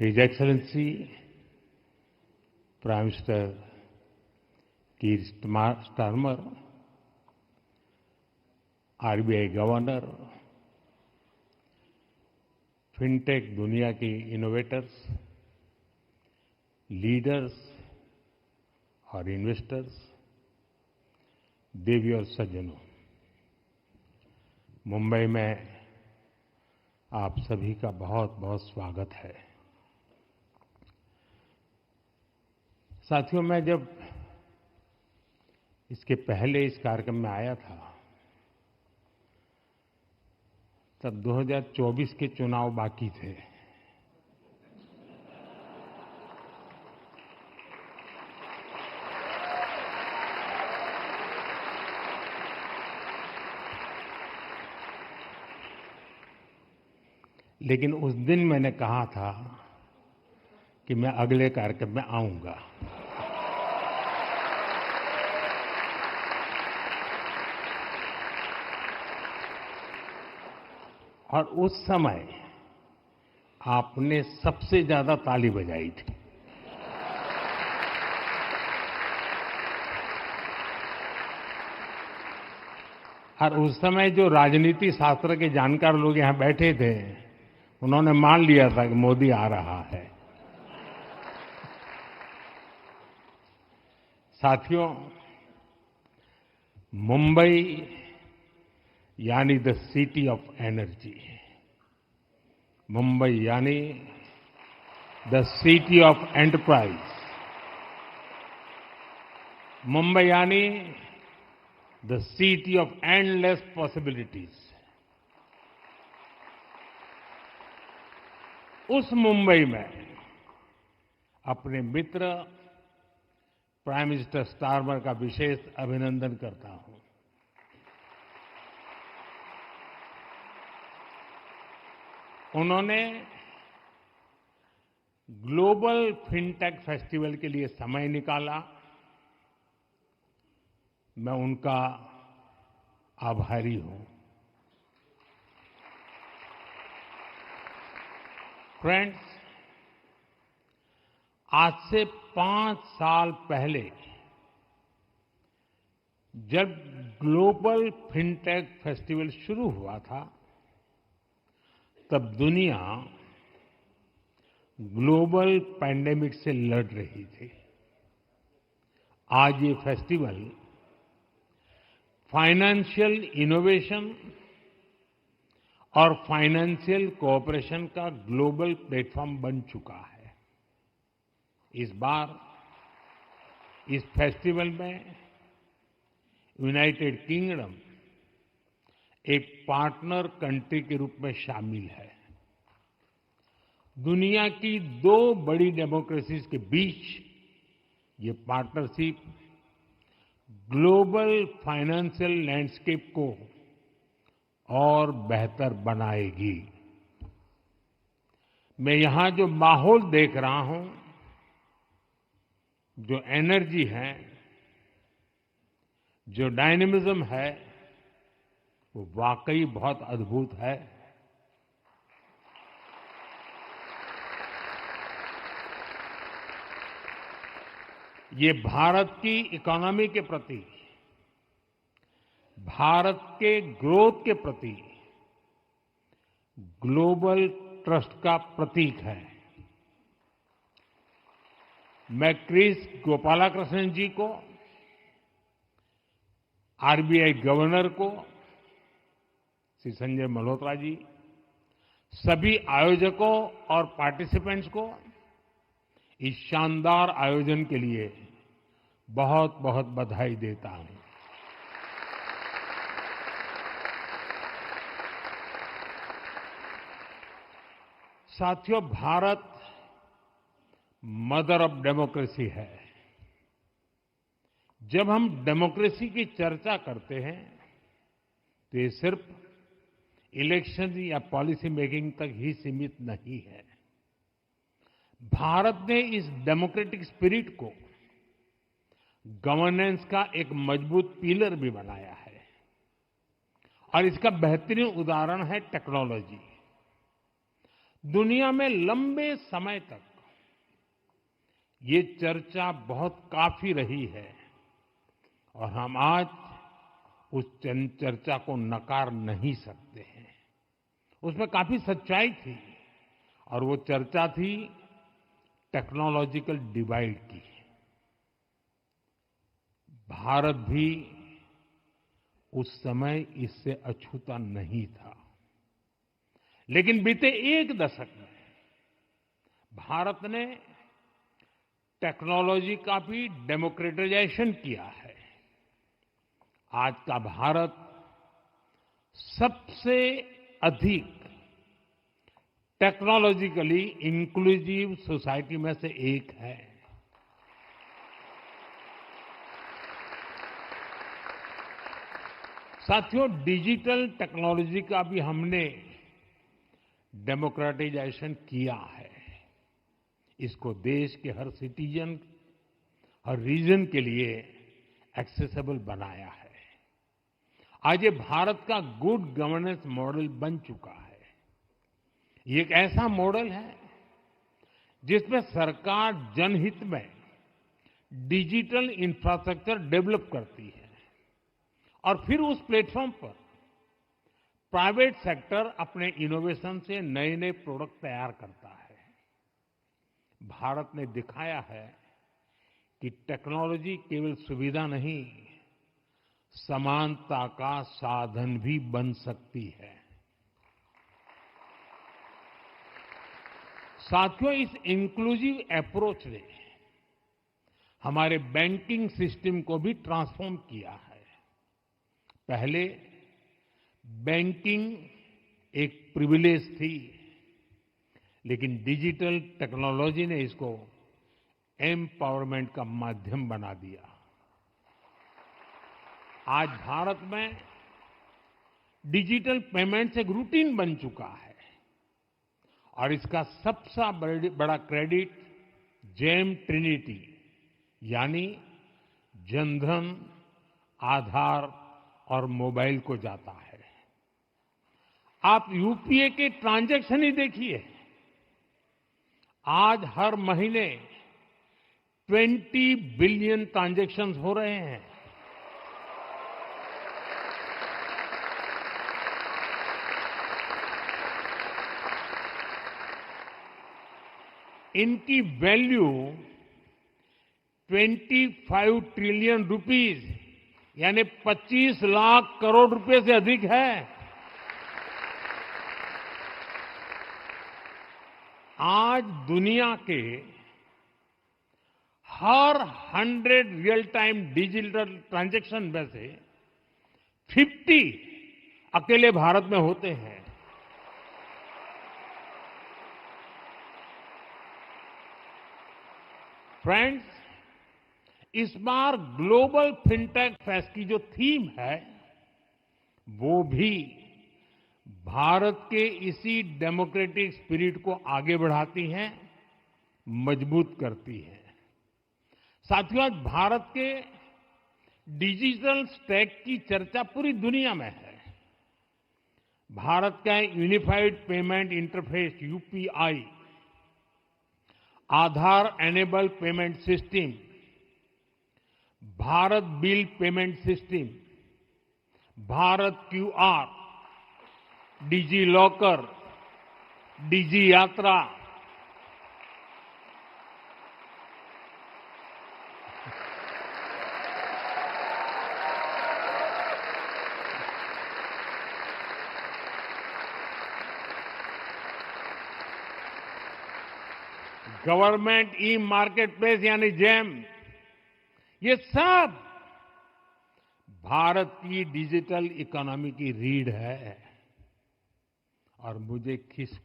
His Excellency Prime Minister Keir Starmer, RBI governor, fintech दुनिया के innovators, leaders और investors, देवी और सज्जनों, मुंबई में आप सभी का बहुत बहुत स्वागत है। साथियों, मैं जब इसके पहले इस कार्यक्रम में आया था तब 2024 के चुनाव बाकी थे। लेकिन उस दिन मैंने कहा था कि मैं अगले कार्यक्रम में आऊंगा। और उस समय आपने सबसे ज्यादा ताली बजाई थी। और उस समय जो राजनीति शास्त्र के जानकार लोग यहां बैठे थे, उन्होंने मान लिया था कि मोदी आ रहा है। साथियों, मुंबई यानी the city of energy, Mumbai यानी the city of enterprise, Mumbai यानी the city of endless possibilities. उस मुंबई में अपने मित्र प्राइम मिनिस्टर स्टारमर का विशेष अभिनंदन करता हूं। उन्होंने ग्लोबल फिनटेक फेस्टिवल के लिए समय निकाला। मैं उनका आभारी हूं। फ्रेंड्स, आज से 5 साल पहले जब ग्लोबल फिनटेक फेस्टिवल शुरू हुआ था, तब दुनिया ग्लोबल पैंडेमिक से लड़ रही थी। आज ये फेस्टिवल फाइनेंशियल इनोवेशन और फाइनेंशियल कोऑपरेशन का ग्लोबल प्लेटफॉर्म बन चुका है। इस बार इस फेस्टिवल में यूनाइटेड किंगडम एक पार्टनर कंट्री के रूप में शामिल है। दुनिया की 2 बड़ी डेमोक्रेसीज के बीच ये पार्टनरशिप ग्लोबल फाइनेंशियल लैंडस्केप को और बेहतर बनाएगी। मैं यहां जो माहौल देख रहा हूं, जो एनर्जी है, जो डायनेमिज्म है, वो वाकई बहुत अद्भुत है। ये भारत की इकोनॉमी के प्रति, भारत के ग्रोथ के प्रति ग्लोबल ट्रस्ट का प्रतीक है। मैं क्रिस गोपालाकृष्णन जी को, आरबीआई गवर्नर को, श्री संजय मल्होत्रा जी, सभी आयोजकों और पार्टिसिपेंट्स को इस शानदार आयोजन के लिए बहुत बहुत बधाई देता हूं। साथियों, भारत मदर ऑफ डेमोक्रेसी है। जब हम डेमोक्रेसी की चर्चा करते हैं तो ये सिर्फ इलेक्शन या पॉलिसी मेकिंग तक ही सीमित नहीं है। भारत ने इस डेमोक्रेटिक स्पिरिट को गवर्नेंस का एक मजबूत पिलर भी बनाया है। और इसका बेहतरीन उदाहरण है टेक्नोलॉजी। दुनिया में लंबे समय तक ये चर्चा बहुत काफी रही है और हम आज उस चर्चा को नकार नहीं सकते हैं। उसमें काफी सच्चाई थी और वो चर्चा थी टेक्नोलॉजिकल डिवाइड की। भारत भी उस समय इससे अछूता नहीं था, लेकिन बीते एक दशक में भारत ने टेक्नोलॉजी का भी डेमोक्रेटाइजेशन किया है। आज का भारत सबसे अधिक टेक्नोलॉजिकली इंक्लूसिव सोसाइटी में से एक है। साथियों, डिजिटल टेक्नोलॉजी का भी हमने डेमोक्रेटाइजेशन किया है। इसको देश के हर सिटीजन, हर रीजन के लिए एक्सेसिबल बनाया है। आज ये भारत का गुड गवर्नेंस मॉडल बन चुका है। ये एक ऐसा मॉडल है जिसमें सरकार जनहित में डिजिटल इंफ्रास्ट्रक्चर डेवलप करती है और फिर उस प्लेटफॉर्म पर प्राइवेट सेक्टर अपने इनोवेशन से नए नए प्रोडक्ट तैयार करता है। भारत ने दिखाया है कि टेक्नोलॉजी केवल सुविधा नहीं, समानता का साधन भी बन सकती है। साथियों, इस इंक्लूसिव अप्रोच ने हमारे बैंकिंग सिस्टम को भी ट्रांसफॉर्म किया है। पहले बैंकिंग एक प्रिविलेज थी, लेकिन डिजिटल टेक्नोलॉजी ने इसको एम्पावरमेंट का माध्यम बना दिया। आज भारत में डिजिटल पेमेंट्स एक रूटीन बन चुका है और इसका सबसे बड़ा क्रेडिट जेम ट्रिनिटी यानी जनधन, आधार और मोबाइल को जाता है। आप यूपीए के ट्रांजैक्शन ही देखिए। आज हर महीने 20 बिलियन ट्रांजैक्शंस हो रहे हैं। इनकी वैल्यू 25 ट्रिलियन रुपीस यानी 25 लाख करोड़ रुपए से अधिक है। आज दुनिया के हर 100 रियल टाइम डिजिटल ट्रांजैक्शन में से 50 अकेले भारत में होते हैं। फ्रेंड्स, इस बार ग्लोबल फिनटेक फेस्ट की जो थीम है वो भी भारत के इसी डेमोक्रेटिक स्पिरिट को आगे बढ़ाती है, मजबूत करती है। साथियों, आज भारत के डिजिटल स्टैक की चर्चा पूरी दुनिया में है। भारत का unified payment interface UPI, Aadhaar enable payment system, Bharat bill payment system, Bharat QR, digi locker, digi Yatra, government e market place यानी जेम, ये सब भारत की डिजिटल इकोनॉमी की रीढ़ है। और मुझे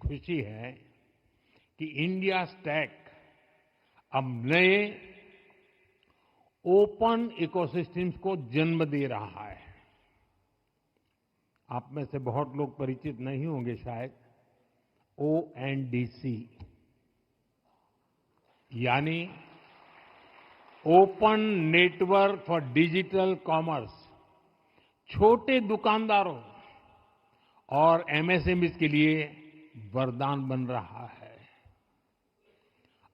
खुशी है कि इंडिया स्टैक अब नए ओपन इकोसिस्टम्स को जन्म दे रहा है। आप में से बहुत लोग परिचित नहीं होंगे शायद ओएनडीसी यानी open network for digital commerce. छोटे दुकानदारों और एमएसएमईज के लिए वरदान बन रहा है।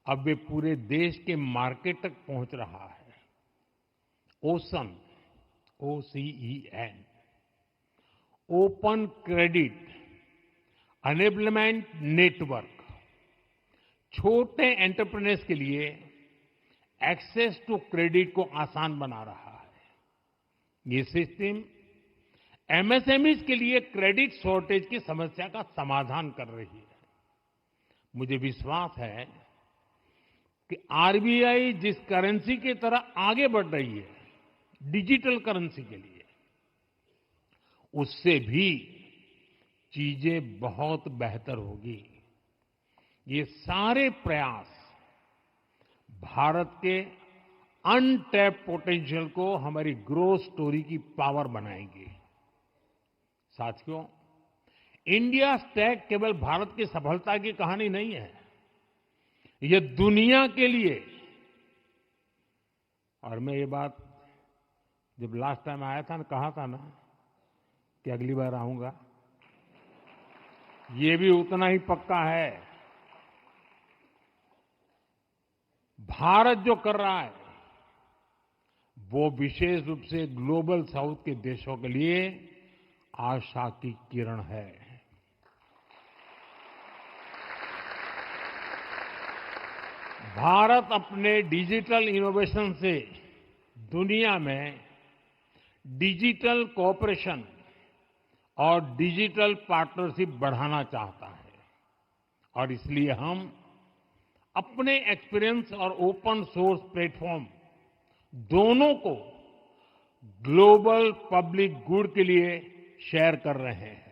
अब वे पूरे देश के मार्केट तक पहुंच रहा है। ओसन, OCEN, open credit enablement network छोटे एंटरप्रेन्योर्स के लिए एक्सेस टू क्रेडिट को आसान बना रहा है। ये सिस्टम MSMEs के लिए क्रेडिट शॉर्टेज की समस्या का समाधान कर रही है। मुझे विश्वास है कि RBI जिस करेंसी की तरह आगे बढ़ रही है, डिजिटल करेंसी के लिए, उससे भी चीजें बहुत बेहतर होगी। ये सारे प्रयास भारत के अनटैप्ड पोटेंशियल को हमारी ग्रोथ स्टोरी की पावर बनाएंगे। साथियों, इंडिया स्टैक केवल भारत की सफलता की कहानी नहीं है, ये दुनिया के लिए। और मैं ये बात जब लास्ट टाइम आया था ना, कहा था ना कि अगली बार आऊंगा, ये भी उतना ही पक्का है। भारत जो कर रहा है वो विशेष रूप से ग्लोबल साउथ के देशों के लिए आशा की किरण है। भारत अपने डिजिटल इनोवेशन से दुनिया में डिजिटल कोऑपरेशन और डिजिटल पार्टनरशिप बढ़ाना चाहता है। और इसलिए हम अपने एक्सपीरियंस और ओपन सोर्स प्लेटफॉर्म दोनों को ग्लोबल पब्लिक गुड के लिए शेयर कर रहे हैं।